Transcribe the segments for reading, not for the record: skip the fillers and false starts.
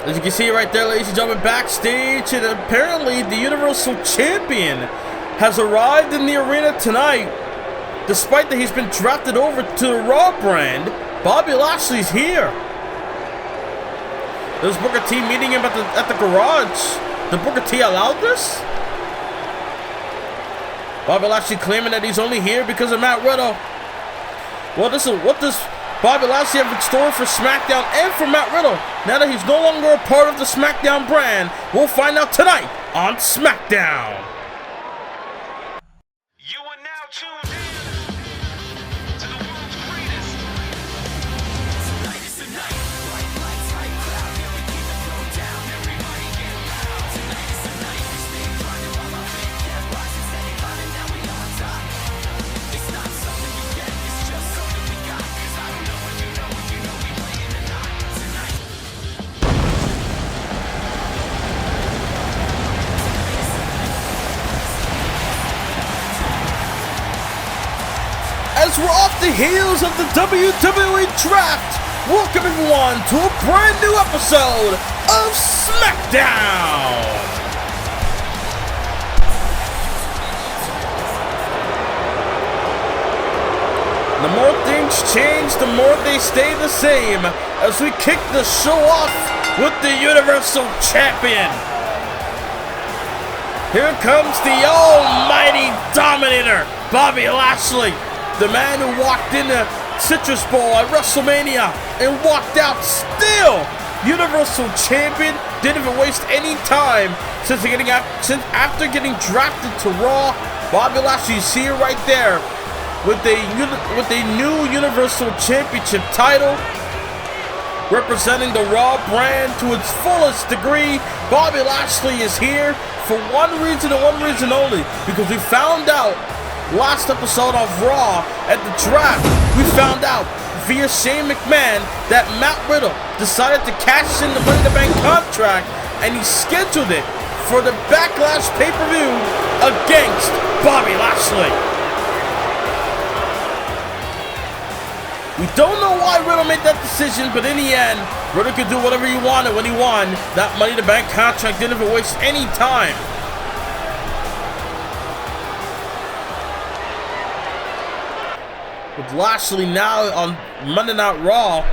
As you can see right there, ladies and gentlemen, backstage, and apparently the Universal Champion has arrived in the arena tonight. Despite that he's been drafted over to the Raw brand, Bobby Lashley's here. There's Booker T meeting him at the garage. Did Booker T allow this? Bobby Lashley claiming that he's only here because of Matt Riddle. Well, what does Bobby Lashley have in store for SmackDown and for Matt Riddle? Now that he's no longer a part of the SmackDown brand, we'll find out tonight on SmackDown. You are now tuned in to the world's greatest. Tonight is the night. Bright lights, high crowd. Yeah, we keep the flow down. Everybody get loud. Tonight is the night. We stay grinding while our big cat rises. Steady climbing, now we on top. It's not something you get. It's just something we got. 'Cause I don't know if you know if you know we playing or not. Tonight. As we're off the heels of the WWE Draft, welcome everyone to a brand new episode of SmackDown! The more things change, the more they stay the same, as we kick the show off with the Universal Champion. Here comes the almighty dominator, Bobby Lashley. The man who walked into Citrus Bowl at WrestleMania and walked out still Universal Champion. Didn't even waste any time since after getting drafted to Raw. Bobby Lashley's here right there with a new Universal Championship title, representing the Raw brand to its fullest degree. Bobby Lashley is here for one reason and one reason only, because we found out last episode of Raw at the draft, we found out via Shane McMahon that Matt Riddle decided to cash in the Money in the Bank contract, and he scheduled it for the Backlash pay-per-view against Bobby Lashley. We don't know why Riddle made that decision, but in the end, Riddle could do whatever he wanted when he won that Money in the Bank contract. Didn't even waste any time. With Lashley now on Monday Night Raw,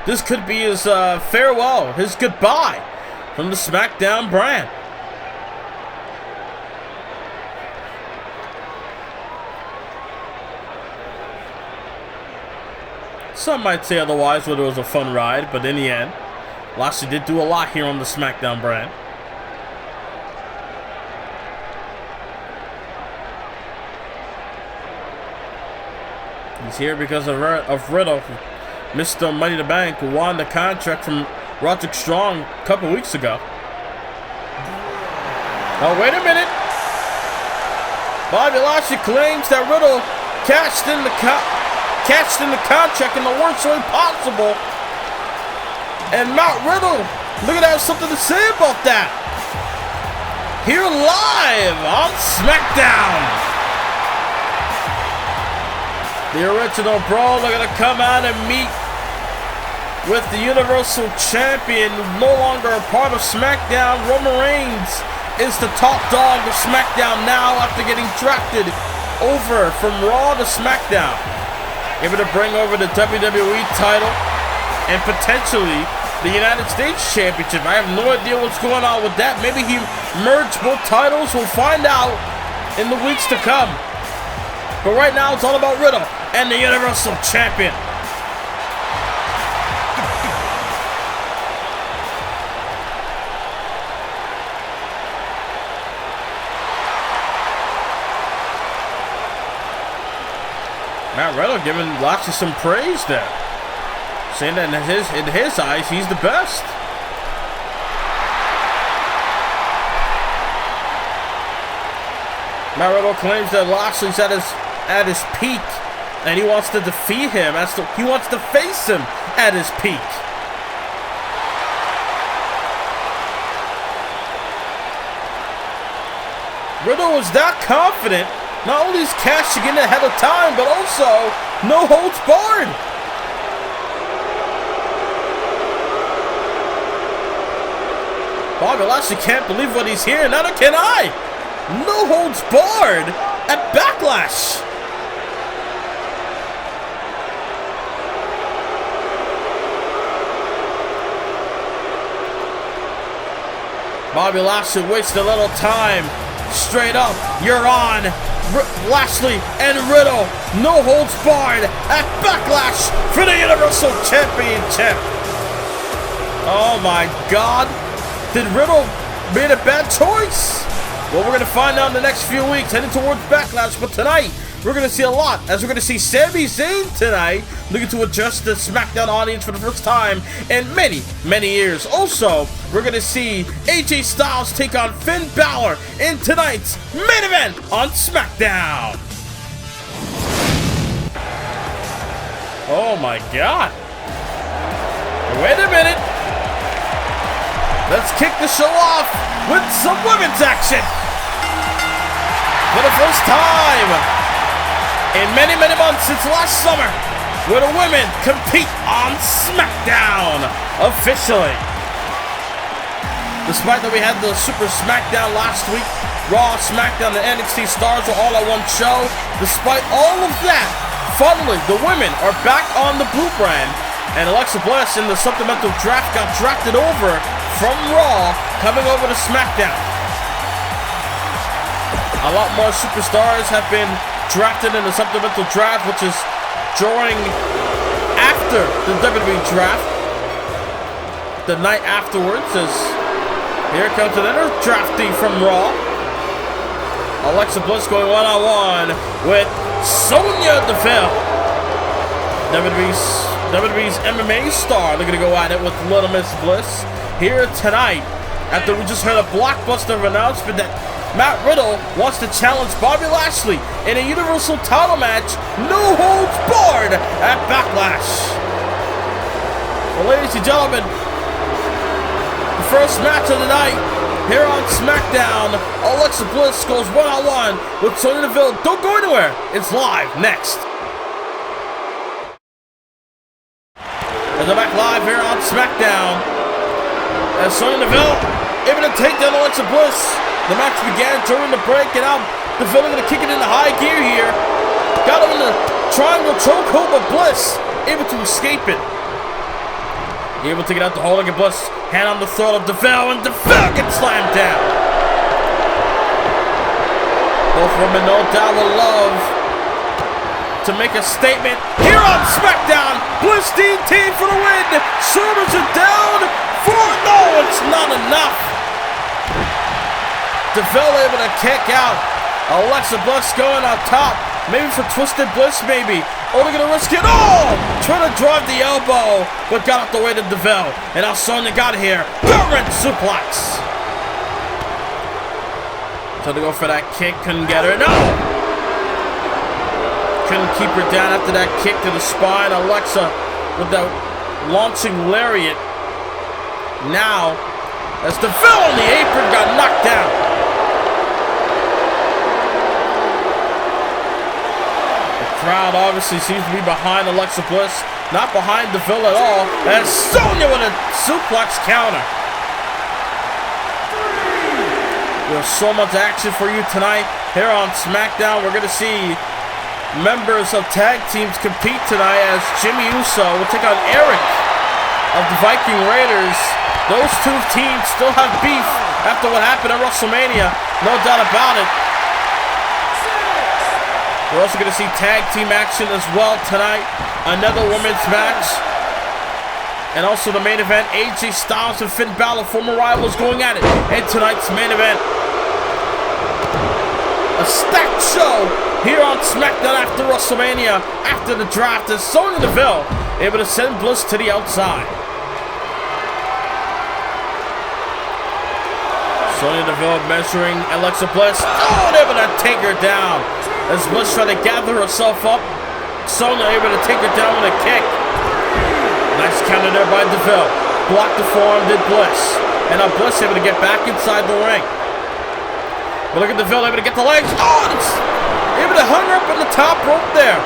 this could be his farewell, his goodbye from the SmackDown brand. Some might say otherwise, whether it was a fun ride, but in the end, Lashley did do a lot here on the SmackDown brand. He's here because of Riddle, Mr. Money in the Bank, who won the contract from Roderick Strong a couple weeks ago. Oh, wait a minute. Bobby Lashley claims that Riddle cashed in the contract in the worst way possible. And Matt Riddle, look at that, has something to say about that. Here live on SmackDown. The original Brawl are going to come out and meet with the Universal Champion, no longer a part of SmackDown. Roman Reigns is the top dog of SmackDown now after getting drafted over from Raw to SmackDown. Able to bring over the WWE title and potentially the United States Championship. I have no idea what's going on with that. Maybe he merged both titles. We'll find out in the weeks to come. But right now, it's all about Riddle and the Universal Champion. Matt Riddle giving Lashley some praise there, saying that in his eyes, he's the best. Matt Riddle claims that Lashley's at his peak, and he wants to defeat him. He wants to face him at his peak. Riddle was that confident. Not only is cashing in ahead of time, but also no holds barred. Bobby Lashley can't believe what he's hearing. Neither can I. No holds barred at Backlash. Bobby Lashley wasted a little time. Straight up, you're on. Lashley and Riddle, no holds barred at Backlash for the Universal Championship. Oh my God. Did Riddle made a bad choice? Well, we're going to find out in the next few weeks, heading towards Backlash. But tonight, we're going to see a lot, as we're going to see Sami Zayn tonight, looking to address the SmackDown audience for the first time in many, many years. Also, we're going to see AJ Styles take on Finn Balor in tonight's main event on SmackDown. Oh my God. Wait a minute. Let's kick the show off with some women's action. For the first time in many, many months since last summer, where the women compete on SmackDown officially. Despite that we had the Super SmackDown last week, Raw, SmackDown, and NXT stars were all at one show. Despite all of that, finally, the women are back on the blue brand, and Alexa Bliss in the supplemental draft got drafted over from Raw, coming over to SmackDown. A lot more superstars have been drafted in the supplemental draft, which is during after the WWE draft. The night afterwards, as here comes another draftee from Raw. Alexa Bliss going one-on-one with Sonya Deville, WWE's MMA star, looking to go at it with Little Miss Bliss here tonight. After we just heard a blockbuster announcement that Matt Riddle wants to challenge Bobby Lashley in a Universal title match, no holds barred at Backlash. Well, ladies and gentlemen, the first match of the night here on SmackDown, Alexa Bliss goes one-on-one with Sonya Deville. Don't go anywhere. It's live next. And they're back live here on SmackDown. As Sonya Deville able to take down Alexa Bliss. The match began during the break, and now Deville going to kick it into high gear here. Got him in the triangle chokehold, but Bliss able to escape it. Able to get out the hole and get Bliss. Hand on the throat of Deville, and Deville gets slammed down. Both women, no doubt, will love to make a statement here on SmackDown. Bliss DT for the win. Shoulders are down. No, it's not enough. Deville able to kick out. Alexa Bliss going on top. Maybe for Twisted Bliss, maybe. Oh, they're going to risk it. Oh! Trying to drive the elbow, but got out the way to Deville. And now Sonya got here. German suplex. Tried to go for that kick. Couldn't get her. No! Couldn't keep her down after that kick to the spine. Alexa with that launching lariat. Now, as Deville on the apron got knocked down. The crowd obviously seems to be behind Alexa Bliss, not behind Deville at all, as Sonya with a suplex counter. There's so much action for you tonight here on SmackDown. We're going to see members of tag teams compete tonight, as Jimmy Uso will take on Erik of the Viking Raiders. Those two teams still have beef after what happened at WrestleMania, no doubt about it. We're also going to see tag team action as well tonight. Another women's match. And also the main event, AJ Styles and Finn Balor, former rivals, going at it. And tonight's main event, a stacked show here on SmackDown after WrestleMania, after the draft, as Sonya Deville able to send Bliss to the outside. Sonya Deville measuring Alexa Bliss. Oh, able to take her down. As Bliss trying to gather herself up, Sonya able to take her down with a kick. Nice counter there by Deville. Blocked the forearm, did Bliss. And now Bliss able to get back inside the ring. But look at Deville able to get the legs. Oh, it's able to hung her up on the top rope there.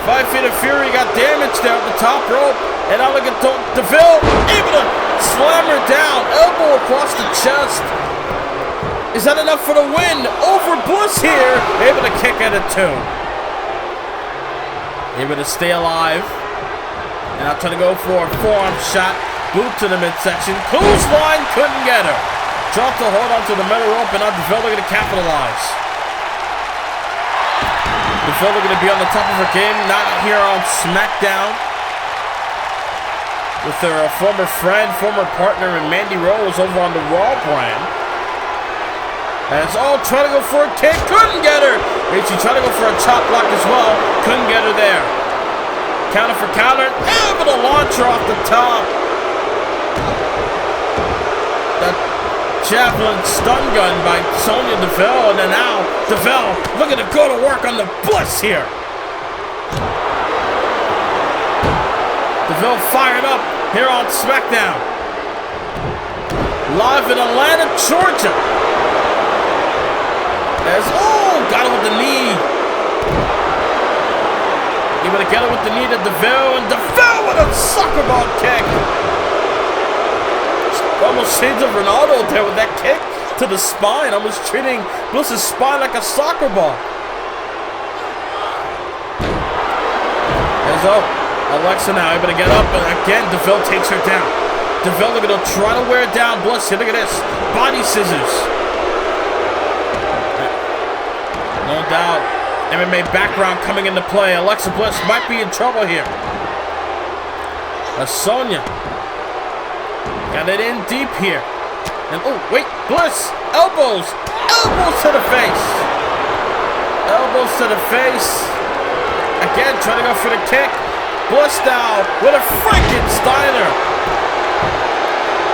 5 Feet of Fury got damaged there at the top rope. And now look at Deville able to Slam her down. Elbow across the chest. Is that enough for the win? Over Bliss here. Able to kick at it too. Able to stay alive. Now trying to go for a forearm shot. Boot to the midsection. Clothesline, couldn't get her. Dropped the hold onto the middle rope, and now Deville looking to capitalize. Deville looking to be on the top of her game, not here on SmackDown. With her former friend, former partner in Mandy Rose over on the Raw brand. As trying to go for a kick, couldn't get her. And she tried to go for a chop block as well, couldn't get her there. Counter for counter, able to launch her off the top. That javelin stun gun by Sonya Deville, and then now Deville looking to go to work on the Bliss here. Deville fired up here on SmackDown. Live in Atlanta, Georgia. As, got it with the knee. Able to get it with the knee to Deville, and Deville with a soccer ball kick. Almost shades of Ronaldo there with that kick to the spine. Almost treating Bliss's spine like a soccer ball. As Alexa now able to get up, and again Deville takes her down. Deville looking to try to wear down Bliss. Here, look at this. Body scissors. No doubt. MMA background coming into play. Alexa Bliss might be in trouble here. As Sonya got it in deep here. And wait, Bliss. Elbows. Elbows to the face. Elbows to the face. Again, trying to go for the kick. Bliss now with a Frankensteiner.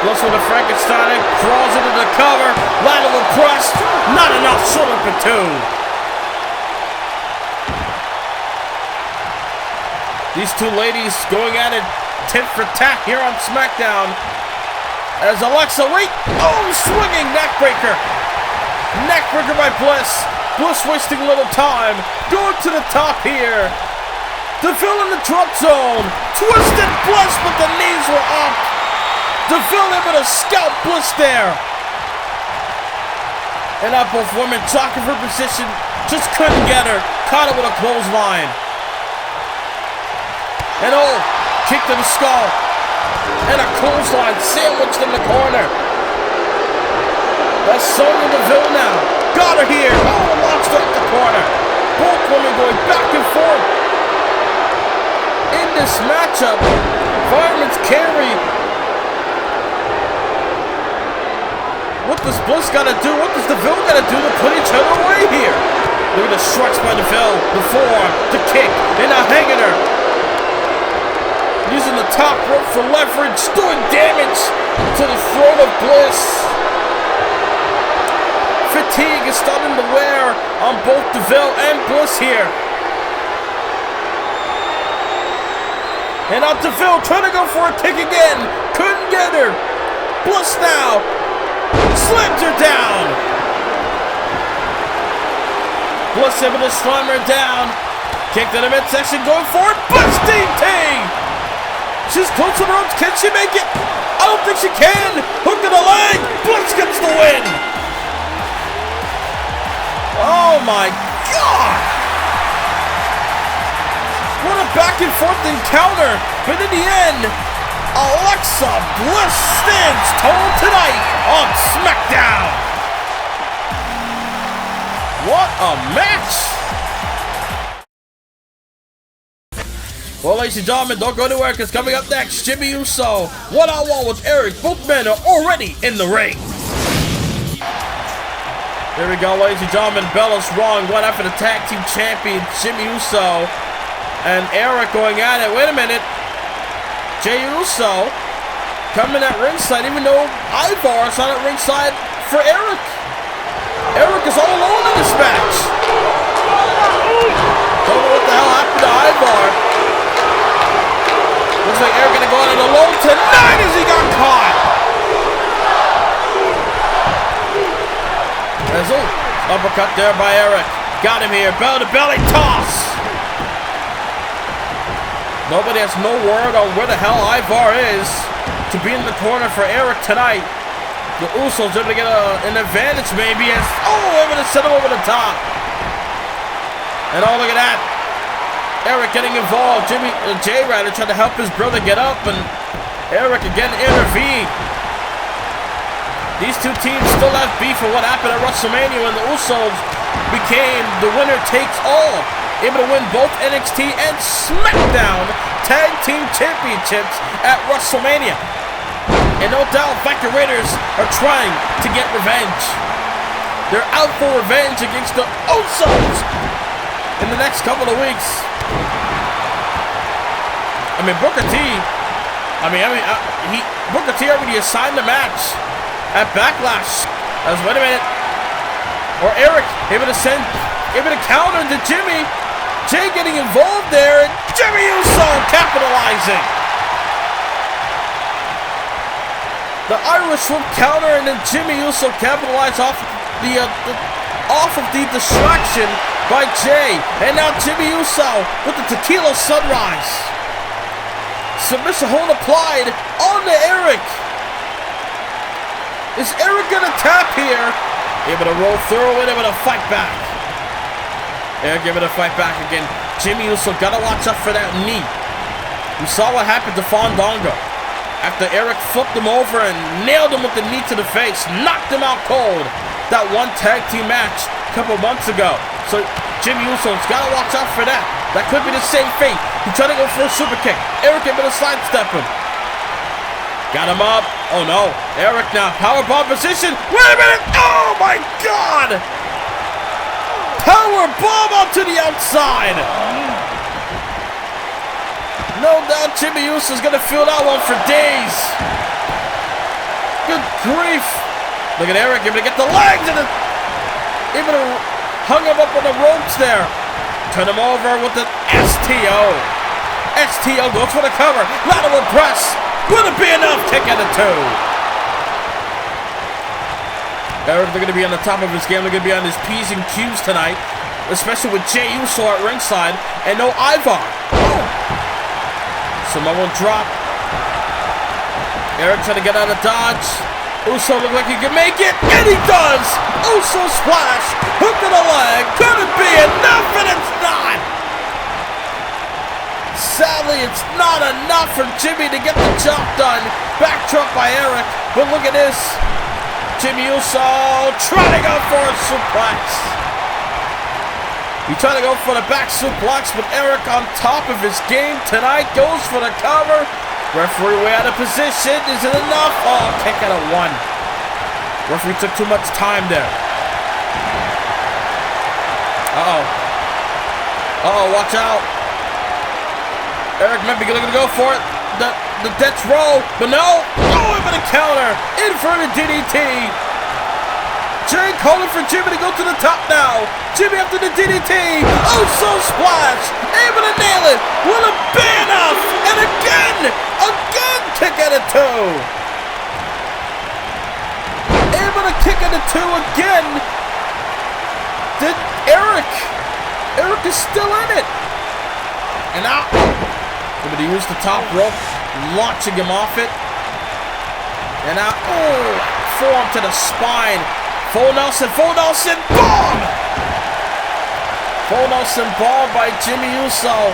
Bliss with a Frankensteiner. Crawls into the cover. Lateral press. Not enough. Shoulder for two. These two ladies going at it tit for tat here on SmackDown. As Alexa, swinging neckbreaker. Neckbreaker by Bliss. Bliss wasting a little time. Going to the top here. Deville in the drop zone. Twisted Bliss, but the knees were up. Deville able to scalp Bliss there. And now both women jockeying for position. Just couldn't get her. Caught her with a clothesline. And kick to the skull. And a clothesline sandwiched in the corner. That's Sonya Deville now. Got her here. Launched her up the corner. Both women going back and forth in this matchup. Fireman's carry. What does Bliss got to do? What does Deville got to do to put each other away here? Look at the strikes by Deville. The forearm, the kick, and now hanging her. Using the top rope for leverage, doing damage to the throat of Bliss. Fatigue is starting to wear on both Deville and Bliss here. And now Deville trying to go for a kick again. Couldn't get her. Bliss now slams her down. Bliss able to slam her down. Kick to the midsection, going for it. Bliss DT. She's close to the ropes. Can she make it? I don't think she can. Hook to the leg. Bliss gets the win. Oh my God. What a back and forth encounter. But in the end, Alexa Bliss stands tall tonight on SmackDown. What a match. Well, ladies and gentlemen, don't go anywhere because coming up next, Jimmy Uso, one-on-one with Erik. Both men are already in the ring. Here we go, ladies and gentlemen. Bella's wrong. One after the tag team champion, Jimmy Uso, and Erik going at it. Wait a minute. Jey Uso coming at ringside, even though Ivar is not at ringside for Erik. Erik is all alone in this match. Don't know what the hell happened to Ivar. Looks like Erik gonna go out on alone tonight as he got caught. There's uppercut there by Erik. Got him here. Belly to belly toss. Nobody has no word on where the hell Ivar is. to be in the corner for Erik tonight. The Usos able to get an advantage maybe as, able to set him over the top. And look at that. Erik getting involved. Jay Ryder trying to help his brother get up, and Erik again intervened. These two teams still have beef for what happened at WrestleMania when the Usos became the winner takes all, able to win both NXT and SmackDown Tag Team Championships at WrestleMania. And no doubt, Viking Raiders are trying to get revenge. They're out for revenge against the Usos in the next couple of weeks. I mean, Booker T. Booker T already assigned the match at Backlash. Wait a minute. Or Erik able to counter into Jimmy. Jay getting involved there, and Jimmy Uso capitalizing. The Irish Whip counter, and then Jimmy Uso capitalized off of the distraction by Jay. And now Jimmy Uso with the Tequila Sunrise. Submission hold applied on to Erik. Is Erik gonna tap here? Able to roll through it, able to fight back. Erik able to fight back again. Jimmy Uso gotta watch out for that knee. We saw what happened to Fandango after Erik flipped him over and nailed him with the knee to the face, knocked him out cold. That one tag team match a couple months ago. So Jimmy Uso's gotta watch out for that. That could be the same fate. He tried to go for a super kick. Erik able to sidestep him. Got him up. Oh no. Erik now. Powerbomb position. Wait a minute. Oh my God. Powerbomb out to the outside. No doubt Jimmy Uso's going to feel that one for days. Good grief. Look at Erik able to get the legs and able to hung him up on the ropes there. Turn him over with the STO. STO goes for the cover. Lateral press. Will it be enough? Kick out of 2. Erik, they're going to be on the top of his game. They're going to be on his P's and Q's tonight, especially with Jey Uso at ringside and no Ivar. Samoan drop. Erik trying to get out of dodge. Uso looked like he could make it, and he does! Uso splash, hook to the leg, could it be enough? And it's not! Sadly, it's not enough for Jimmy to get the job done. Backdrop by Erik, but look at this. Jimmy Uso trying to go for a suplex. He tried to go for the back suplex, but Erik on top of his game tonight goes for the cover. Referee way out of position. Is it enough? Oh, kick out of 1. Referee took too much time there. Watch out. Erik might be looking to go for it. The death roll, but no. Oh, I'm going to counter. Inverted DDT. Jay calling for Jimmy to go to the top now. Jimmy after the DDT. Uso splash. Able to nail it. Will it be enough? And again, kick out of 2. Able to kick out of 2 again. Did Erik is still in it. And now, able to use the top rope, launching him off it. And now, forearm to the spine. Full Nelson, bomb! Full Nelson bomb by Jimmy Uso.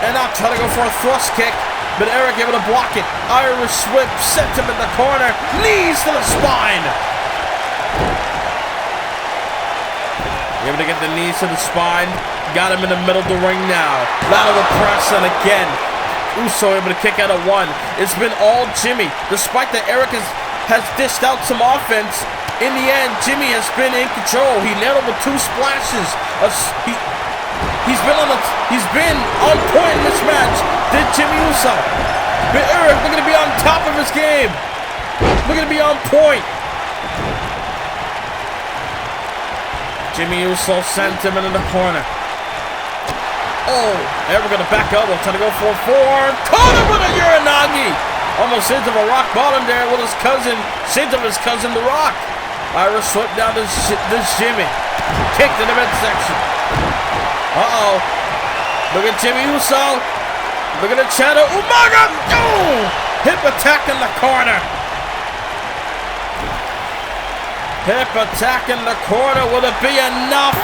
And now trying to go for a thrust kick, but Erik able to block it. Irish whip, sent him in the corner, knees to the spine. Able to get the knees to the spine, got him in the middle of the ring now. Lateral press, and again, Uso able to kick out of 1. It's been all Jimmy, despite that Erik has dished out some offense. In the end, Jimmy has been in control. He nailed him with 2 splashes. He's been on point in this match. Did Jimmy Uso. But Erik looking to be on top of his game. Looking to be on point. Jimmy Uso sent him into the corner. Erik gonna back elbow, trying to go for a forearm. Caught him with a Uranagi. Almost into a rock bottom there with his cousin. Sins of his cousin, The Rock. Irish swept down this Jimmy. Kicked in the midsection. Look at Jimmy Uso. Look at the Shadow Umaga. Hip attack in the corner. Hip attack in the corner. Will it be enough?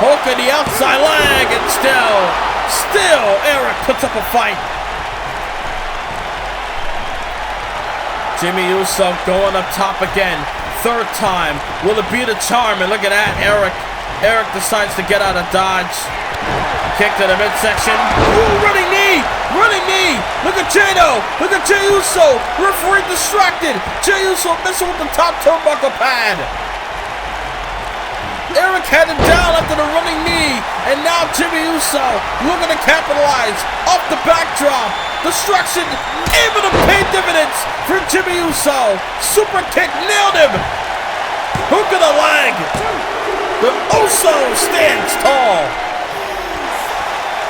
Hook of the outside leg, and still Erik puts up a fight. Jimmy Uso going up top again. Third time. Will it be the charm? And look at that, Erik decides to get out of dodge. Kick to the midsection. Ooh, running knee! Running knee! Look at Jado! Look at Jey Uso! Referee distracted! Jey Uso messing with the top turnbuckle pad! Erik had it down after the running knee, and now Jimmy Uso looking to capitalize off the backdrop. Distraction, able to pay dividends for Jimmy Uso. Super kick, nailed him. Hook of the leg. The Uso stands tall.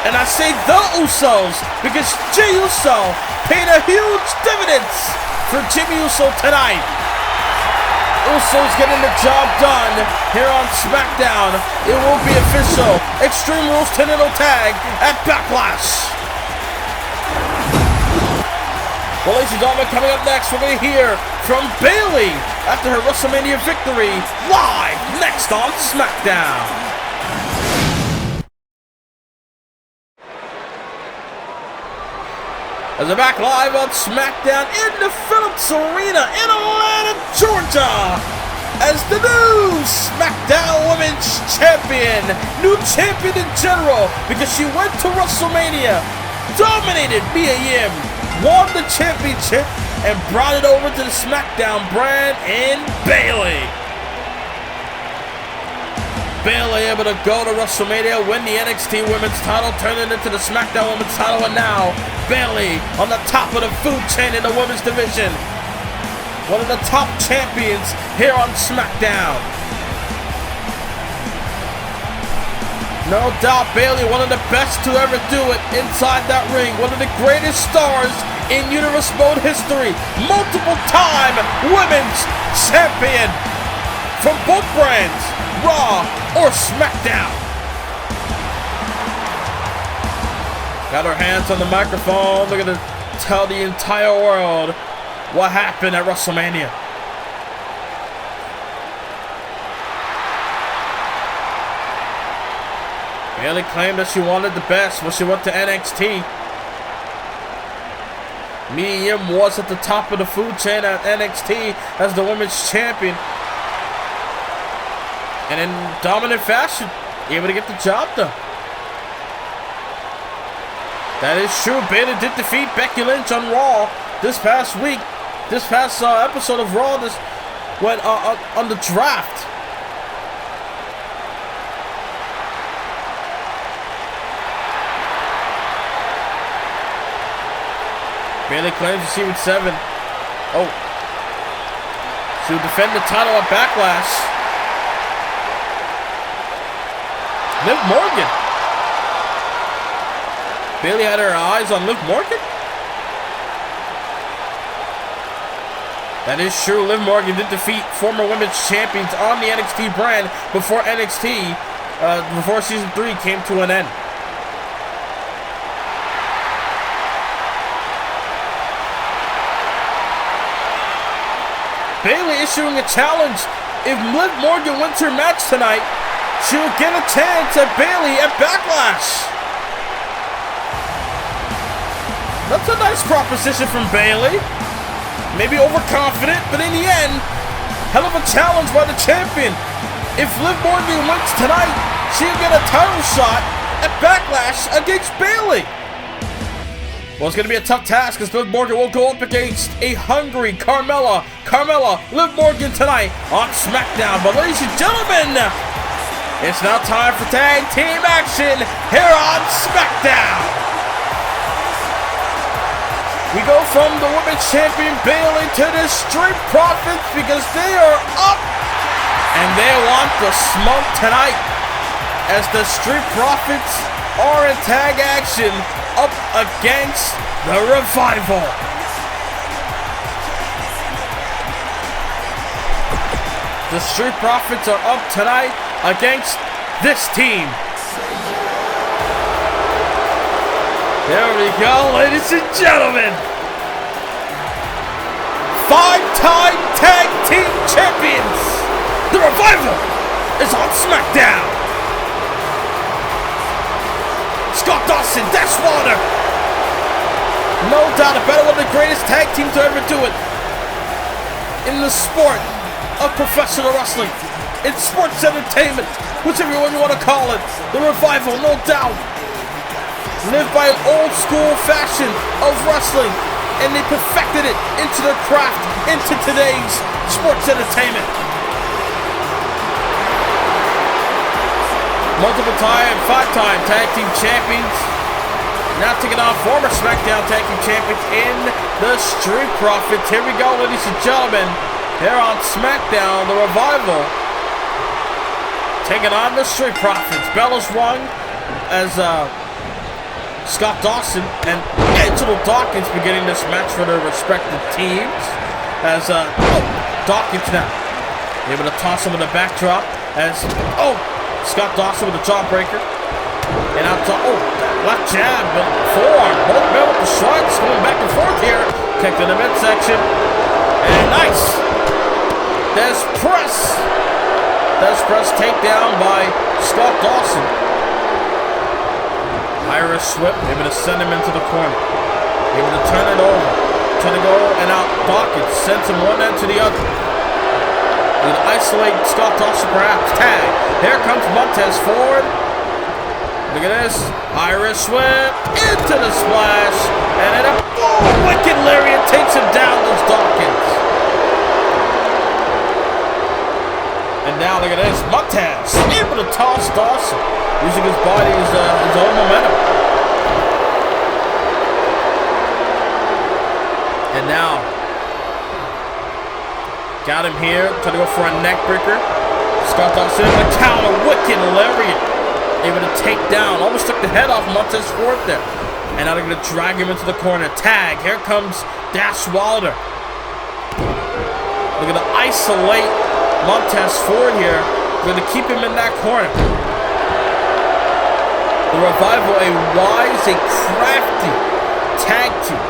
And I say the Usos because Jey Uso paid a huge dividends for Jimmy Uso tonight. Usos getting the job done here on SmackDown. It will be official. Extreme Rules Tornado Tag at Backlash. Well, ladies and gentlemen, coming up next, we're going to hear from Bayley after her WrestleMania victory live next on SmackDown. As we're back live on SmackDown in the Phillips Arena in Atlanta, Georgia, as the new SmackDown Women's Champion, new champion in general, because she went to WrestleMania, dominated Mia Yim, won the championship, and brought it over to the SmackDown brand in Bayley. Bayley able to go to WrestleMania, win the NXT Women's title, turn it into the SmackDown Women's title, and now Bayley on the top of the food chain in the women's division. One of the top champions here on SmackDown. No doubt Bayley, one of the best to ever do it inside that ring. One of the greatest stars in Universe Mode history. Multiple time Women's Champion from both brands, Raw or SmackDown. Got her hands on the microphone. They're going to tell the entire world what happened at WrestleMania. Bayley claimed that she wanted the best when she went to NXT. Mia Yim was at the top of the food chain at NXT as the women's champion. And in dominant fashion, able to get the job done. That is true. Bayley did defeat Becky Lynch on Raw this past week. This past episode of Raw, this went on the draft. Bayley claims she would 7. Oh. She would defend the title at Backlash. Liv Morgan. Bayley had her eyes on Liv Morgan? That is true. Liv Morgan did defeat former women's champions on the NXT brand before NXT, before Season 3 came to an end. Bayley issuing a challenge. If Liv Morgan wins her match tonight, she will get a chance at Bayley at Backlash. That's a nice proposition from Bayley. Maybe overconfident, but in the end, hell of a challenge by the champion. If Liv Morgan wins tonight, she'll get a title shot at Backlash against Bayley. Well, it's going to be a tough task because Liv Morgan will go up against a hungry Carmella. Liv Morgan tonight on SmackDown. But ladies and gentlemen, it's now time for tag team action here on SmackDown. We go from the women's champion Bayley to the Street Profits because they are up and they want the smoke tonight as the Street Profits are in tag action up against the Revival. The Street Profits are up tonight against this team. There we go, ladies and gentlemen. 5-time tag team champions. The Revival is on SmackDown. Scott Dawson, Dash Wilder. No doubt about it, one of the greatest tag teams to ever do it in the sport of professional wrestling. It's sports entertainment, whichever one you want to call it. The Revival, no doubt, live by an old school fashion of wrestling, and they perfected it into their craft, into today's sports entertainment. Multiple time, 5-time tag team champions. Now taking on former SmackDown tag team champions in the Street Profits. Here we go, ladies and gentlemen. Here on SmackDown, the Revival taking on the Street Profits. Bell is rung as Scott Dawson and Angelo Dawkins beginning this match for their respective teams. As Dawkins now able to toss him with a backdrop. As Scott Dawson with a jawbreaker. And out to left jab, but forearm. Both men with the shots going back and forth here. Kicked in the midsection. And nice. Des press takedown by Scott Dawson. Irish whip, able to send him into the corner. Able to turn it over. Trying to go and out. Dawkins sends him one end to the other. Able to isolate Scott Dawson perhaps. Tag. Here comes Montez forward. Look at this. Irish whip into the splash. And then a wicked lariat takes him down, those Dawkins. And now look at this. Montez able to toss Dawson, using his body as his own momentum. And now got him here. Trying to go for a neck breaker. Scott Dawson able to counter. Wicked lariat. Able to take down. Almost took the head off Montez Ford there. And now they're going to drag him into the corner. Tag. Here comes Dash Wilder. They're going to isolate Montez Ford here. They're going to keep him in that corner. The Revival, a wise, a crafty tag team.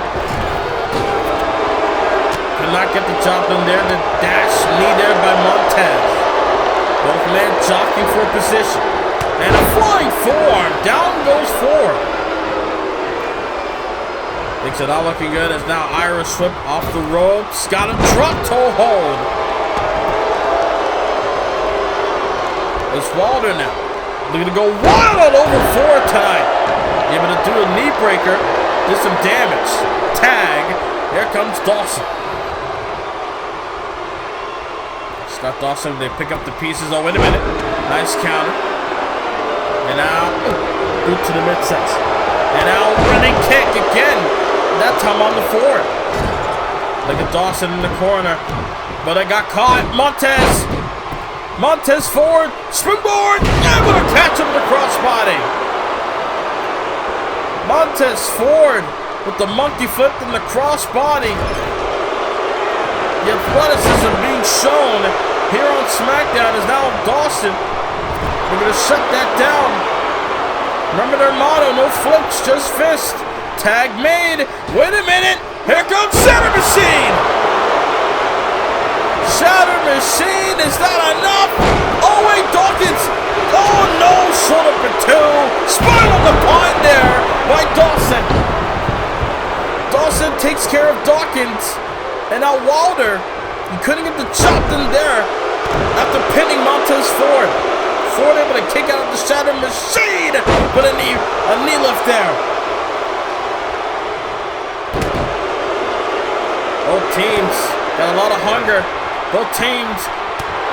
Could not get the job done there. The dash knee there by Montez. Both men jockeying for position. And a flying forearm. Down goes Ford. Things are not looking good as now Irish whip off the ropes. Got a drop toe hold. It's Wilder now. They're going to go wild all over Ford tonight. Able to do a knee breaker. Did some damage. Tag. Here comes Dawson. Scott Dawson, they pick up the pieces. Oh, wait a minute. Nice counter. And now, boot to the midsection. And now, running kick again. That time on the Ford. Look at Dawson in the corner. But I got caught. Montez Ford. Springboard. Able to catch him with the crossbody. Montez Ford with the monkey flip and the crossbody. The athleticism being shown here on SmackDown is now Dawson. They're going to shut that down. Remember their motto, no flips, just fist. Tag made. Wait a minute. Here comes Shatter Machine. Shatter Machine, is that enough? Oh wait, Dawkins. Oh no, shoulder for two. Spine on the pine there by Dawson. Dawson takes care of Dawkins. And now Wilder, he couldn't get the chop in there after pinning Montez Ford. Ford able to kick out the Shatter Machine, but a knee lift there. Both teams got a lot of hunger. Both teams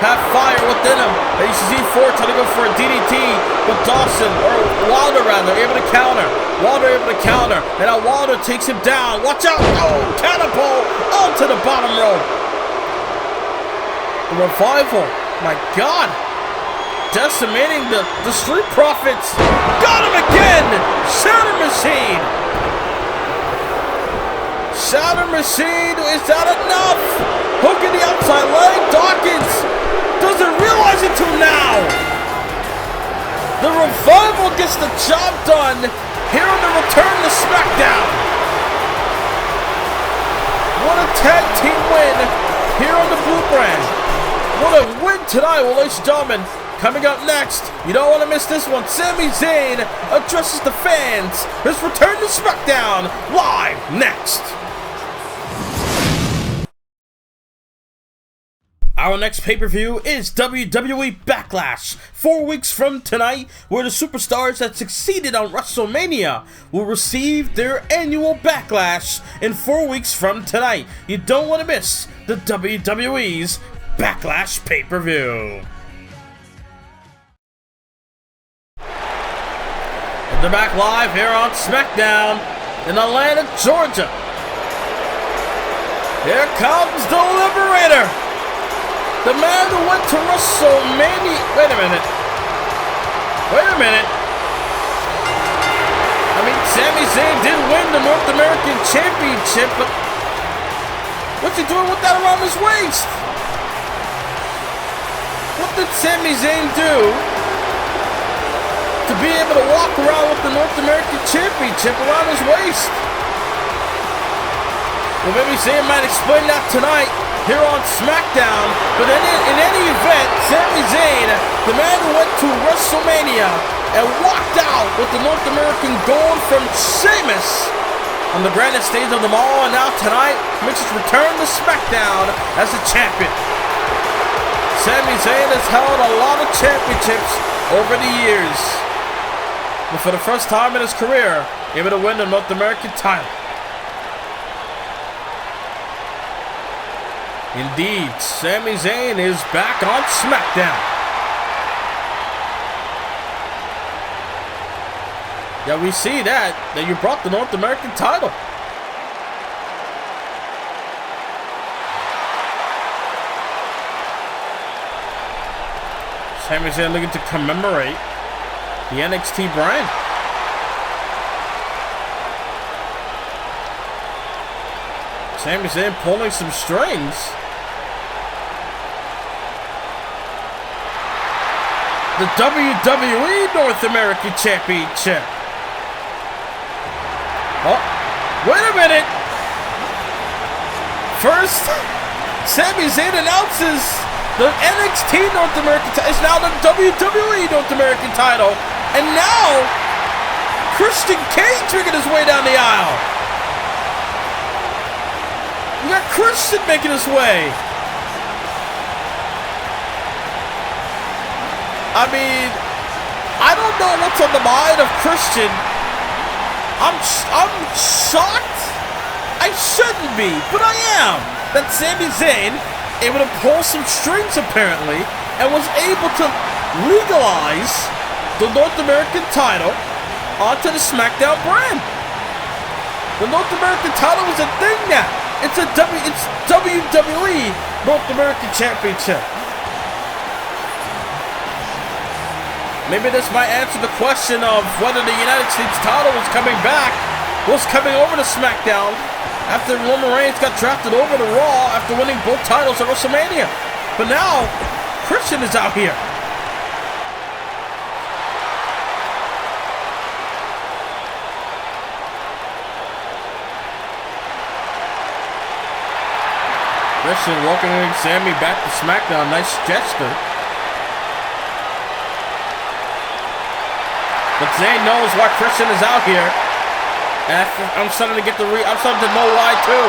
have fire within them. As you see Ford trying to go for a DDT, but Dawson, or Wilder rather, able to counter. Wilder able to counter, and now Wilder takes him down. Watch out! Oh, catapult onto the bottom rope. The Revival, my God, decimating the Street Profits. Got him again! Shatter Machine! Shatter Machine, is that enough? Hook in the outside leg, Dawkins doesn't realize it till now. The Revival gets the job done here on the return to SmackDown. What a tag team win here on the Blue brand. What a win tonight, well, ladies and gentlemen. Coming up next, you don't want to miss this one. Sami Zayn addresses the fans. His return to SmackDown live next. Our next pay-per-view is WWE Backlash, 4 weeks from tonight, where the superstars that succeeded on WrestleMania will receive their annual Backlash in 4 weeks from tonight. You don't want to miss the WWE's Backlash pay-per-view. And they're back live here on SmackDown in Atlanta, Georgia. Here comes the Liberator. The man who went to WrestleMania. Wait a minute. I mean, Sami Zayn did win the North American Championship, but what's he doing with that around his waist? What did Sami Zayn do to be able to walk around with the North American Championship around his waist? Well, maybe Zayn might explain that tonight here on SmackDown, but in any event, Sami Zayn, the man who went to WrestleMania and walked out with the North American Gold from Sheamus on the grandest stage of them all, and now tonight makes his return to SmackDown as a champion. Sami Zayn has held a lot of championships over the years, but for the first time in his career, able to win the North American title. Indeed, Sami Zayn is back on SmackDown. Yeah, we see that you brought the North American title. Sami Zayn looking to commemorate the NXT brand. Sami Zayn pulling some strings. The WWE North American Championship. Oh, wait a minute. First, Sami Zayn announces the NXT North American title is now the WWE North American title. And now, Christian Cage making his way down the aisle. We got Christian making his way. I mean, I don't know what's on the mind of Christian. I'm shocked. I shouldn't be, but I am. That Sami Zayn able to pull some strings apparently and was able to legalize the North American title onto the SmackDown brand. The North American title is a thing now. It's WWE North American Championship. Maybe this might answer the question of whether the United States title was coming over to SmackDown after Roman Reigns got drafted over to Raw after winning both titles at WrestleMania. But now, Christian is out here. Christian welcoming Sami back to SmackDown. Nice gesture. But Zayn knows why Christian is out here. And I'm starting to I'm starting to know why too.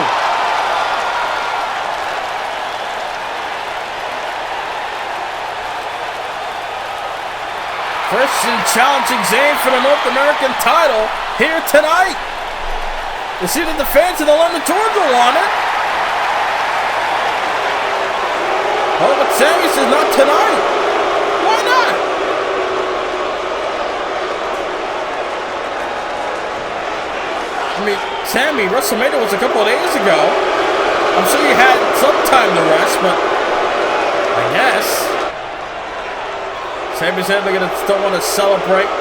Christian challenging Zayn for the North American title here tonight. You see that the fans in Atlanta, Georgia want it. Oh, but Sami says not tonight. Why not? I mean, Sami, WrestleMania was a couple of days ago. I'm sure you had some time to rest, but I guess. Sami said they're gonna still want to celebrate,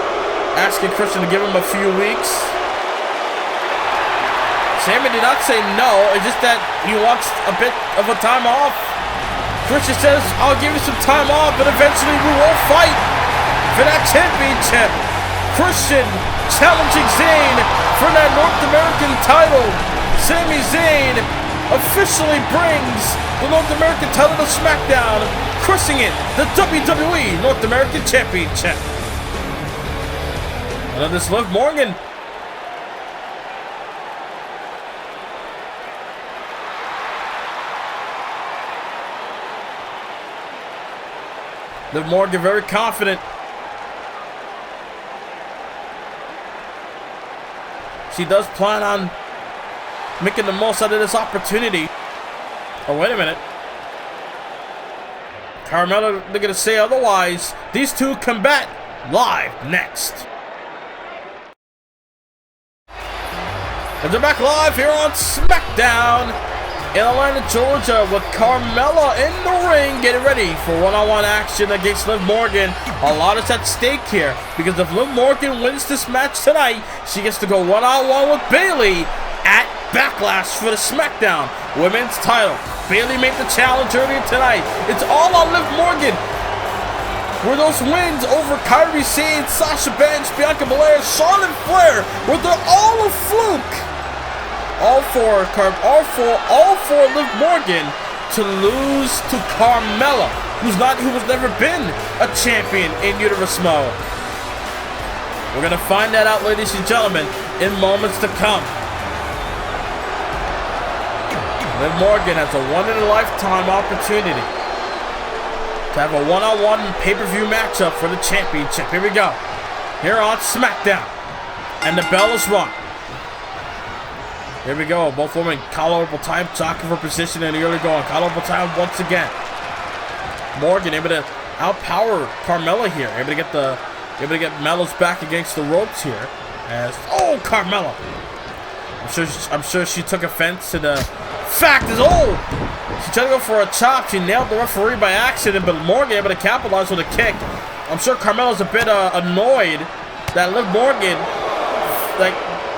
asking Christian to give him a few weeks. Sami did not say no, it's just that he wants a bit of a time off. Christian says, I'll give you some time off, but eventually we will fight for that championship. Christian challenging Zayn for that North American title. Sami Zayn officially brings the North American title to SmackDown, crushing it, the WWE North American Championship. And then this Liv Morgan. Liv Morgan very confident. She does plan on making the most out of this opportunity. Oh, wait a minute. Carmella, they're going to say otherwise. These two combat live next. And they're back live here on SmackDown in Atlanta, Georgia, with Carmella in the ring getting ready for one-on-one action against Liv Morgan. A lot is at stake here because if Liv Morgan wins this match tonight, she gets to go one-on-one with Bayley at Backlash for the SmackDown Women's title. Bayley made the challenge earlier tonight. It's all on Liv Morgan. Were those wins over Kairi Sane, Sasha Banks, Bianca Belair, Charlotte Flair, were they all a fluke? All for Liv Morgan to lose to Carmella, who has never been a champion in Universe mode. We're gonna find that out, ladies and gentlemen, in moments to come. Liv Morgan has a one-in-a-lifetime opportunity to have a one-on-one pay-per-view matchup for the championship. Here we go. Here on SmackDown, and the bell is rung. Here we go. Both women collarball time, jockeying for position in the early going. Collarball time once again. Morgan able to outpower Carmella here. Able to get Mella's back against the ropes here. As Carmella. I'm sure she took offense to the fact is she tried to go for a chop. She nailed the referee by accident, but Morgan able to capitalize with a kick. I'm sure Carmella's a bit annoyed that Liv Morgan,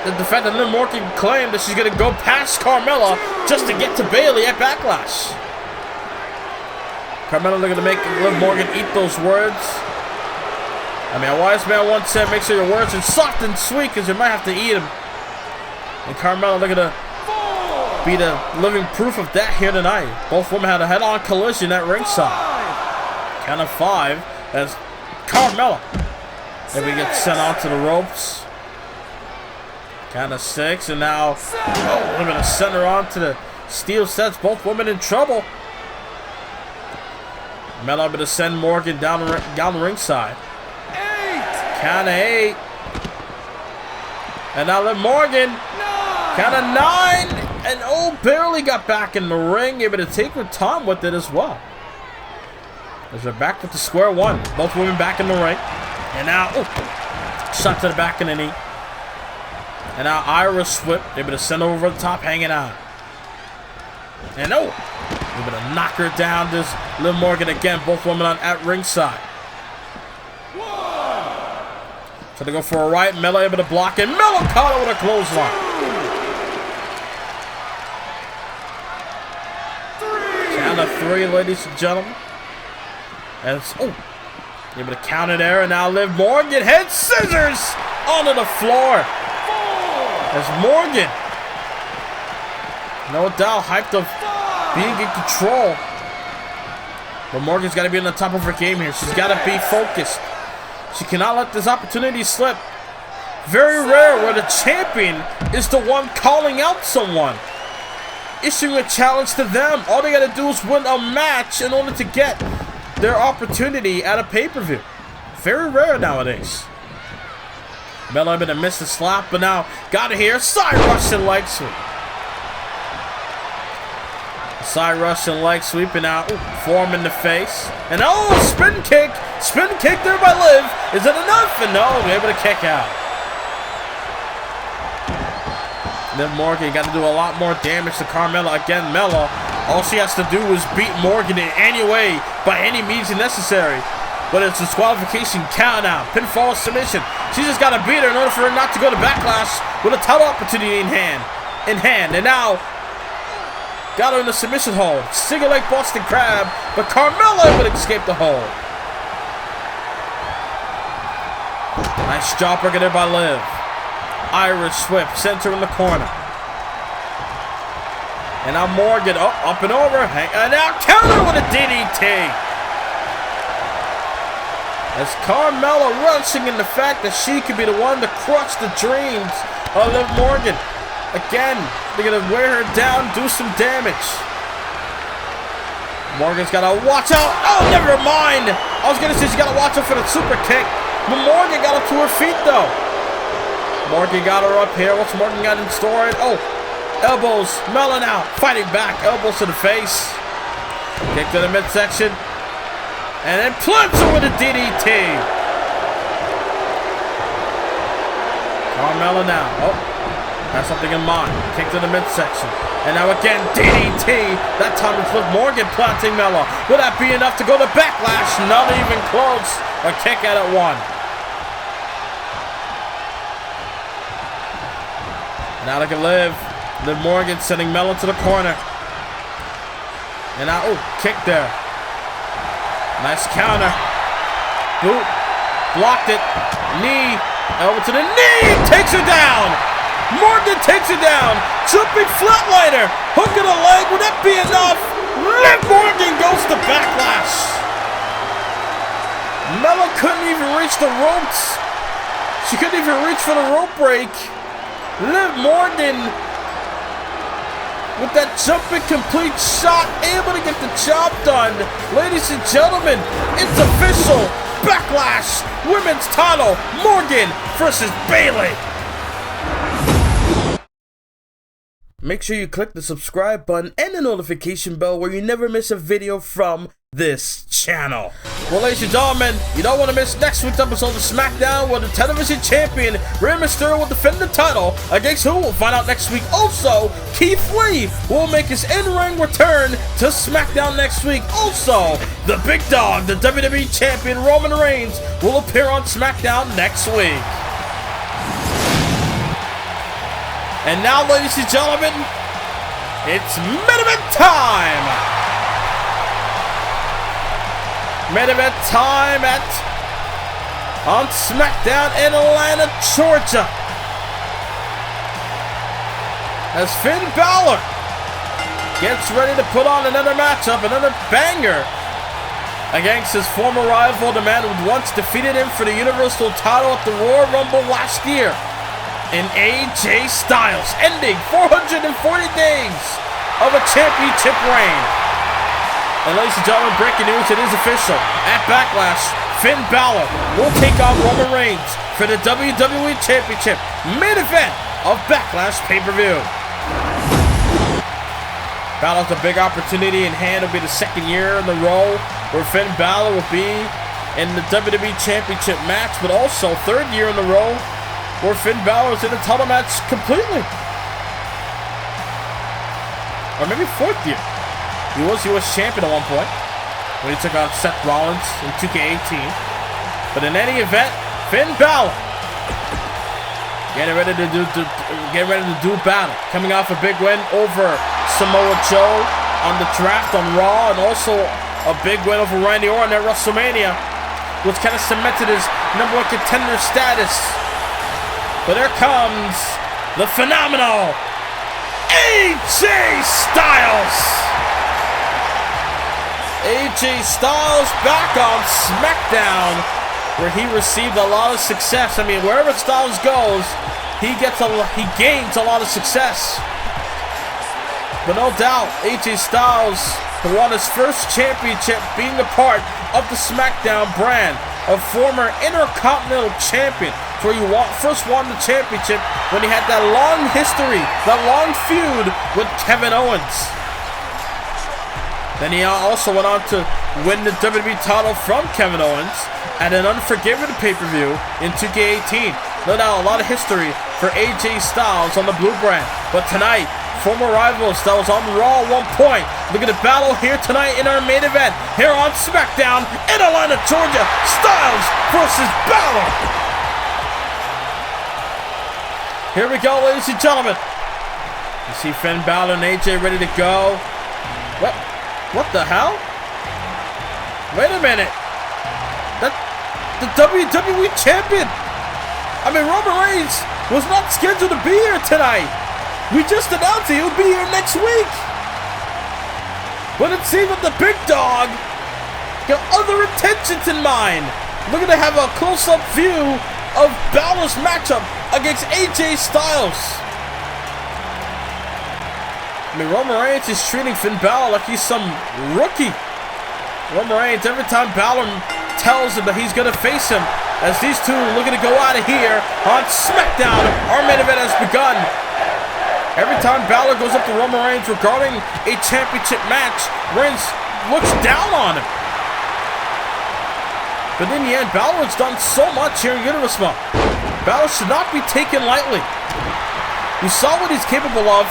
the fact that Liv Morgan claimed that she's going to go past Carmella just to get to Bayley at Backlash. Carmella looking to make Liv Morgan eat those words. I mean, a wise man once said, make sure your words are soft and sweet because you might have to eat them. And Carmella looking to be the living proof of that here tonight. Both women had a head-on collision at ringside. Count of 5 as Carmella maybe gets sent onto the ropes. Count of 6, and now we're going to send her on to the steel sets. Both women in trouble. Mella able to send Morgan down the ringside. 8. Count of 8. And now Liv Morgan. Count of 9. And barely got back in the ring. Able to take her time with it as well. As we're back with the square one. Both women back in the ring. And now, shot to the back of the knee. And now Irish whip, able to send over the top, hanging out. And able to knock her down. This Liv Morgan again, both women at ringside. So they go for a right, Mella able to block it. Mella caught it with a clothesline. 3. Count of 3, ladies and gentlemen. And it's, able to count it there, and now Liv Morgan head scissors onto the floor. As Morgan, no doubt, hyped of being in control. But Morgan's got to be on the top of her game here. She's got to be focused. She cannot let this opportunity slip. Very rare where the champion is the one calling out someone, issuing a challenge to them. All they got to do is win a match in order to get their opportunity at a pay-per-view. Very rare nowadays. Mella able to miss the slap, but now got it here. Side Russian leg sweep. Side Russian leg sweep, and now form in the face. And spin kick. Spin kick there by Liv. Is it enough? And no, able to kick out. Liv Morgan got to do a lot more damage to Carmella. Again, Mella, all she has to do is beat Morgan in any way, by any means necessary. But it's a disqualification count out. Pinfall submission. She just got to beat her in order for her not to go to Backlash with a title opportunity in hand. And now, got her in the submission hold. Single leg Boston Crab. But Carmella would escape the hold. Nice job working there by Liv. Irish whip. Center in the corner. And now Morgan, up and over. And now counter with a DDT. As Carmella rushing in the fact that she could be the one to crush the dreams of Liv Morgan. Again, they're going to wear her down, do some damage. Morgan's got to watch out. Oh, never mind. I was going to say she's got to watch out for the super kick. But Morgan got up to her feet, though. Morgan got her up here. What's Morgan got in store? Oh. Elbows, Mella now, fighting back, elbows to the face. Kick to the midsection. And then plunge her with a DDT. Carmella now, has something in mind. Kick to the midsection. And now again, DDT. That time it's Liv Morgan planting Mella. Will that be enough to go to Backlash? Not even close. A kick out at one. Now look at Liv. Liv Morgan sending Mella to the corner. And now, kick there. Nice counter. Boot. Blocked it. Knee. Elbow to the knee. Takes her down. Morgan takes her down. Jumping flatliner. Hook of the leg. Would that be enough? Liv Morgan goes to Backlash. Mella couldn't even reach the ropes. She couldn't even reach for the rope break. Liv Morgan, with that jumping complete shot, able to get the job done. Ladies and gentlemen, it's official. Backlash Women's title, Morgan versus Bayley. Make sure you click the subscribe button and the notification bell where you never miss a video from this channel. Well, ladies and gentlemen, you don't want to miss next week's episode of SmackDown where the television champion Rey Mysterio will defend the title against who? We'll find out next week. Also, Keith Lee will make his in-ring return to SmackDown next week. Also, the big dog, the WWE champion Roman Reigns, will appear on SmackDown next week. And now, ladies and gentlemen, it's main event time! Main event time on SmackDown in Atlanta, Georgia. As Finn Balor gets ready to put on another matchup, another banger against his former rival, the man who once defeated him for the Universal title at the Royal Rumble last year, in AJ Styles, ending 440 days of a championship reign. And ladies and gentlemen, breaking news, it is official. At Backlash, Finn Balor will take on Roman Reigns for the WWE Championship main event of Backlash pay-per-view. Balor's a big opportunity in hand. It'll be the second year in a row where Finn Balor will be in the WWE Championship match, but also third year in a row where Finn Balor is in the title match completely. Or maybe fourth year. He was US champion at one point when he took on Seth Rollins in 2K18. But in any event, Finn Balor getting ready to do battle. Coming off a big win over Samoa Joe on the draft on Raw, and also a big win over Randy Orton at WrestleMania, which kind of cemented his #1 contender status. But there comes the phenomenal AJ Styles. AJ Styles back on SmackDown, where he received a lot of success. I mean, wherever Styles goes, he gains a lot of success. But no doubt, AJ Styles won his first championship being a part of the SmackDown brand, a former Intercontinental champion, where he first won the championship when he had that long history, that long feud with Kevin Owens. Then he also went on to win the WWE title from Kevin Owens at an Unforgiven pay-per-view in 2K18. No doubt, a lot of history for AJ Styles on the blue brand. But tonight, former rivals that was on Raw at one point. Look at the battle here tonight in our main event here on SmackDown in Atlanta, Georgia. Styles versus Balor. Here we go, ladies and gentlemen. You see Finn Balor and AJ ready to go. What the hell? Wait a minute. That's the WWE Champion. I mean, Roman Reigns was not scheduled to be here tonight. We just announced he'll be here next week. But it seems that the big dog got other intentions in mind. We're going to have a close-up view of Balor's matchup against AJ Styles. I mean, Roman Reigns is treating Finn Balor like he's some rookie. Roman Reigns, every time Balor tells him that he's going to face him, as these two are looking to go out of here on SmackDown, our main event has begun. Every time Balor goes up to Roman Reigns regarding a championship match, Reigns looks down on him. But in the end, Balor has done so much here in Universe. Balor should not be taken lightly. We saw what he's capable of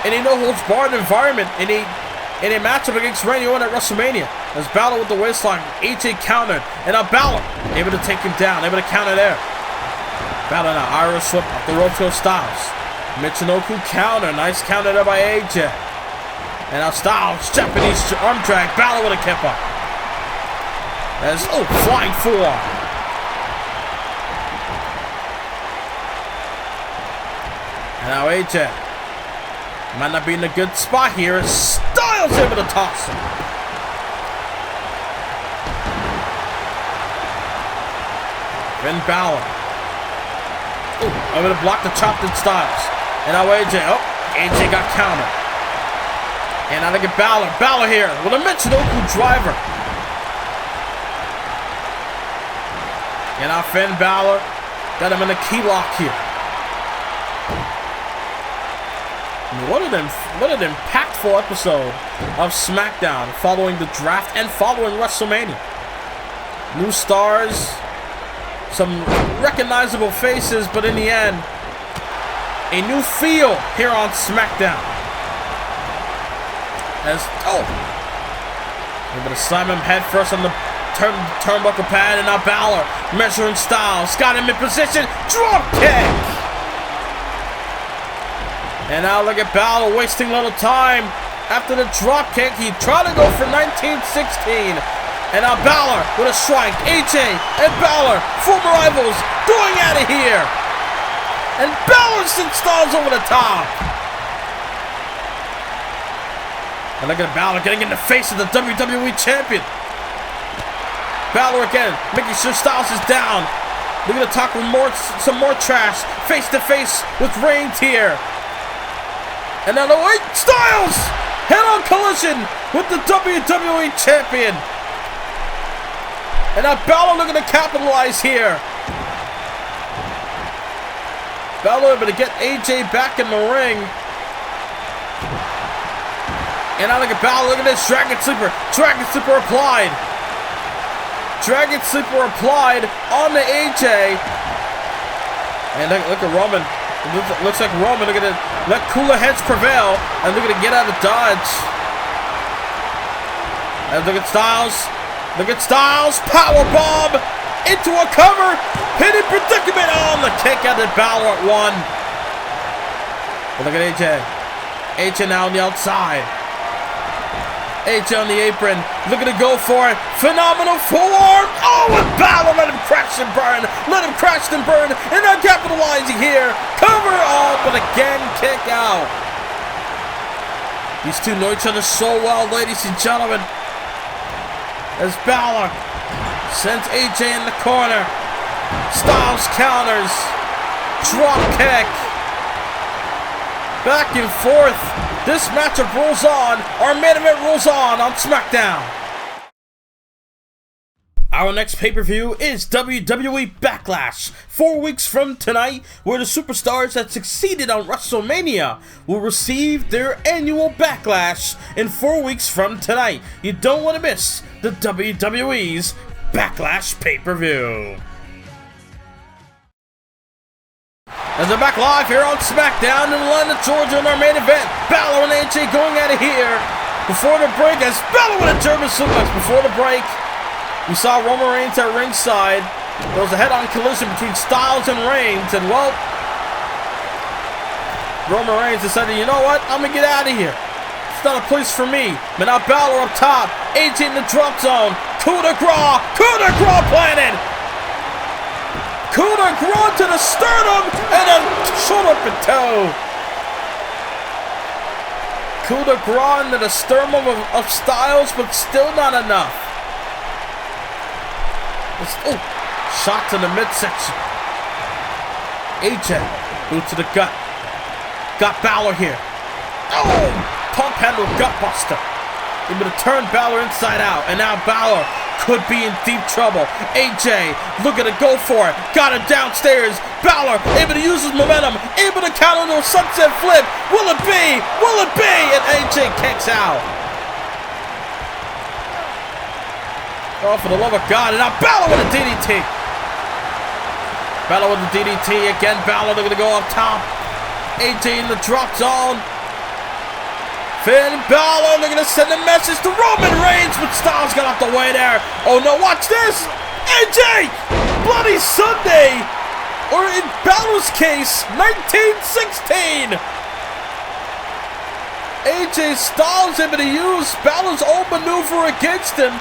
in a no-holds-barred environment in a matchup against Randy Orton at WrestleMania. As Balor with the waistline, AJ countered, and now Balor able to take him down, able to counter there. Balor now, Irish whip up the rope to Styles. Michinoku counter, nice counter there by AJ. And now Styles, Japanese arm drag, Balor with a kipper. As, flying forearm. And now AJ might not be in a good spot here. Styles able to toss him. Finn Balor. Able to block the chopped in Styles. And now AJ. AJ got countered. And now they get Balor. Balor here with a Michinoku driver. And now Finn Balor got him in a key lock here. What an impactful episode of SmackDown following the draft and following WrestleMania. New stars, some recognizable faces, but in the end, a new feel here on SmackDown. As, able to slam him head first on the turnbuckle pad, and now Balor measuring Styles, got him in position, drop kick! And now look at Balor wasting little time. After the drop kick, he tried to go for 1916. And now Balor with a strike. AJ and Balor, former rivals, going out of here. And Balor sends Styles over the top. And look at Balor getting in the face of the WWE Champion. Balor again, making sure Styles is down. We're going to talk with some more trash. Face to face with Reigns here. And now the Styles head-on collision with the WWE Champion. And now Balor looking to capitalize here. Balor able to get AJ back in the ring. And now look at Balor, look at this Dragon Sleeper. Dragon Sleeper applied. Dragon Sleeper applied on the AJ. And look at Roman. Looks like Roman, look at it. Let cooler heads prevail. And look at it get out of dodge. And look at Styles. Look at Styles. Powerbomb into a cover. Hidden predicament on the kick out of Balor at 1. But look at AJ. AJ now on the outside. AJ on the apron, looking to go for it. Phenomenal forearm. And Balor let him crash and burn. Let him crash and burn. And now capitalizing here. Cover but again kick out. These two know each other so well, ladies and gentlemen. As Balor sends AJ in the corner. Styles counters. Drop kick. Back and forth. This matchup rolls on. Our main event rolls on SmackDown. Our next pay-per-view is WWE Backlash. 4 weeks from tonight, where the superstars that succeeded on WrestleMania will receive their annual Backlash in 4 weeks from tonight. You don't want to miss the WWE's Backlash pay-per-view. As they're back live here on SmackDown in Atlanta, Georgia, in our main event. Balor and AJ going out of here. Before the break, as Balor with a German suplex. Before the break, we saw Roman Reigns at ringside. There was a head-on collision between Styles and Reigns, and well, Roman Reigns decided, you know what, I'm going to get out of here. It's not a place for me. But now Balor up top. AJ in the drop zone. Coup de grace planted. Coup de grace to the sternum and a shoulder up and toe. coup de grace into the sternum of Styles, but still not enough. Oh, shot to the midsection. AJ, boot to the gut. Got Balor here. Oh, pump handle gut buster. Able to turn Balor inside out, and now Balor could be in deep trouble. AJ looking to go for it. Got it downstairs. Balor able to use his momentum. Able to counter into a sunset flip. Will it be? Will it be? And AJ kicks out. Oh, for the love of God. And now Balor with a DDT. Balor with the DDT. Again, Balor looking to go up top. AJ in the drop zone. Finn Balor, they're going to send a message to Roman Reigns, but Styles got out the way there. Oh no, watch this! AJ! Bloody Sunday! Or in Balor's case, 1916! AJ Styles able to use Balor's own maneuver against him.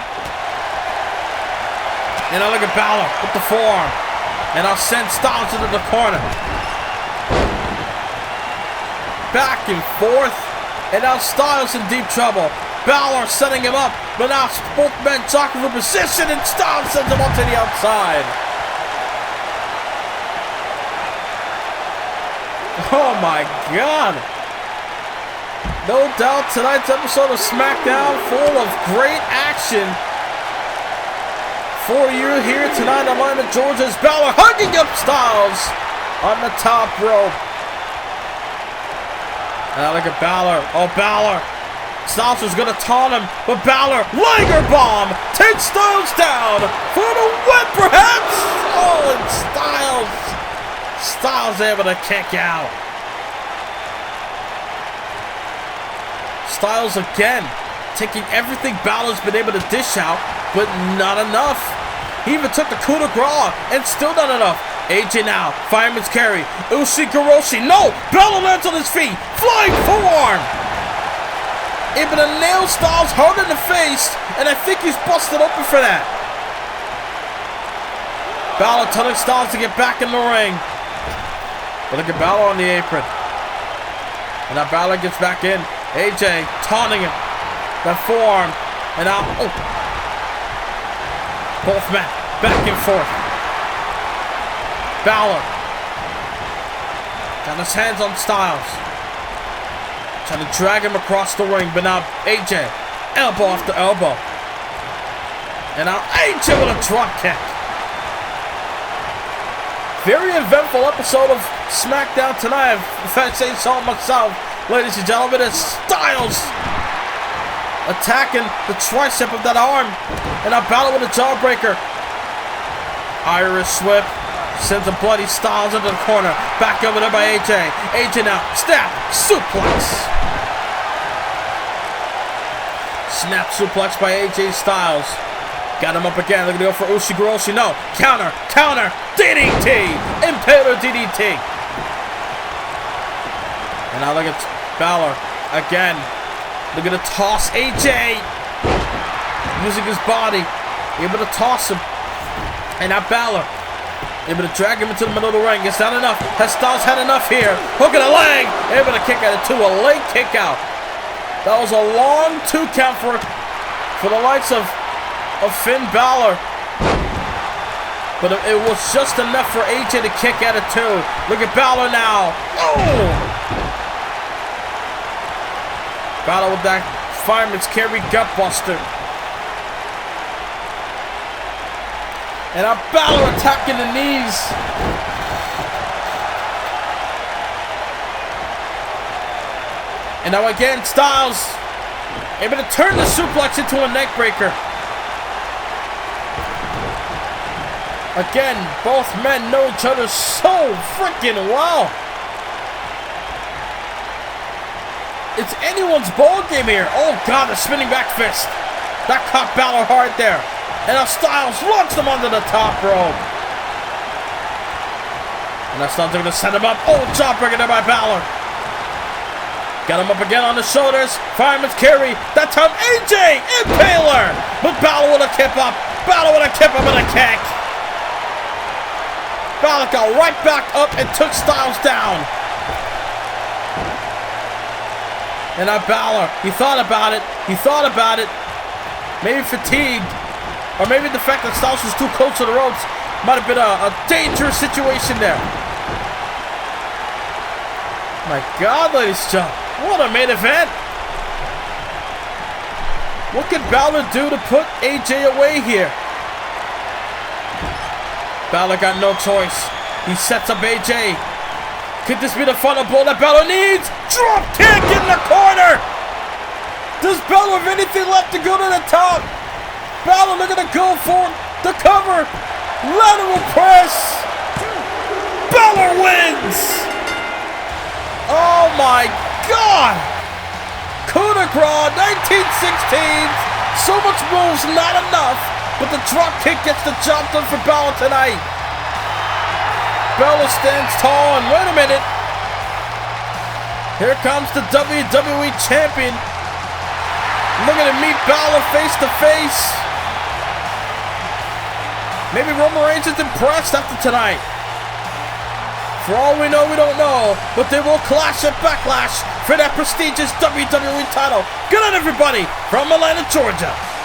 And I look at Balor with the forearm. And I'll send Styles into the corner. Back and forth. And now Styles in deep trouble. Balor setting him up, but now both men talking for position, and Styles sends him up to the outside. Oh my God. No doubt tonight's episode of SmackDown full of great action for you here tonight in Atlanta, Georgia. Balor hugging up Styles on the top rope. Now look at Balor. Oh, Balor. Styles was going to taunt him, but Balor, Liger bomb, takes Styles down for the win, perhaps. Oh, and Styles able to kick out. Styles again, taking everything Balor's been able to dish out, but not enough. He even took the coup de grace, and still not enough. AJ now, fireman's carry, Ushigoroshi, no! Balor lands on his feet, flying forearm! Able to nail Styles hard in the face, and I think he's busted open for that. Balor telling Styles to get back in the ring. But look at Balor on the apron. And now Balor gets back in. AJ taunting him. That forearm. And now, oh. Both men back and forth. Balor got his hands on Styles, trying to drag him across the ring, but now AJ elbow after elbow, and now AJ with a drop kick. Very eventful episode of SmackDown tonight, if I say so myself, ladies and gentlemen. As Styles attacking the tricep of that arm, and now Balor with a jawbreaker. Irish whip. Sends a bloody Styles into the corner. Back over there by AJ. AJ now. Snap. Suplex. Snap suplex by AJ Styles. Got him up again. They're going to go for Ushigoroshi. No. Counter. Counter. DDT. Impaler DDT. And now look at Balor. Again. They're going to toss AJ. Using his body. Able to toss him. And now Balor. Able to drag him into the middle of the ring. It's not enough. Has Styles had enough here? Hook of the leg. Able to kick out to a late kick out. That was a long 2 count for the likes of Finn Balor. But it was just enough for AJ to kick out at 2. Look at Balor now. Oh! Balor with that fireman's carry gut buster. And now Balor attacking the knees. And now again, Styles able to turn the suplex into a neck breaker. Again, both men know each other so freaking well. It's anyone's ball game here. Oh God, the spinning back fist. That caught Balor hard there. And now Styles launches him onto the top rope. And now Styles going to set him up. Oh, jawbreaker there by Balor. Got him up again on the shoulders. Fireman's carry. That time AJ Impaler. But Balor with a kip up. Balor with a kip up and a kick. Balor got right back up and took Styles down. And now Balor, he thought about it. Maybe fatigued. Or maybe the fact that Styles was too close to the ropes might have been a dangerous situation there. My God, ladies and gentlemen, what a main event. What could Balor do to put AJ away here? Balor got no choice. He sets up AJ. Could this be the final blow that Balor needs? Drop kick in the corner. Does Balor have anything left to go to the top? Balor looking to go for the cover. Lateral press. Balor wins. Oh my God. Coup de grace, 1916. So much moves, not enough. But the drop kick gets the job done for Balor tonight. Balor stands tall, and wait a minute. Here comes the WWE Champion. Looking to meet Balor face to face. Maybe Roman Reigns is impressed after tonight. For all we know, we don't know. But they will clash at Backlash for that prestigious WWE title. Good night, everybody, from Atlanta, Georgia.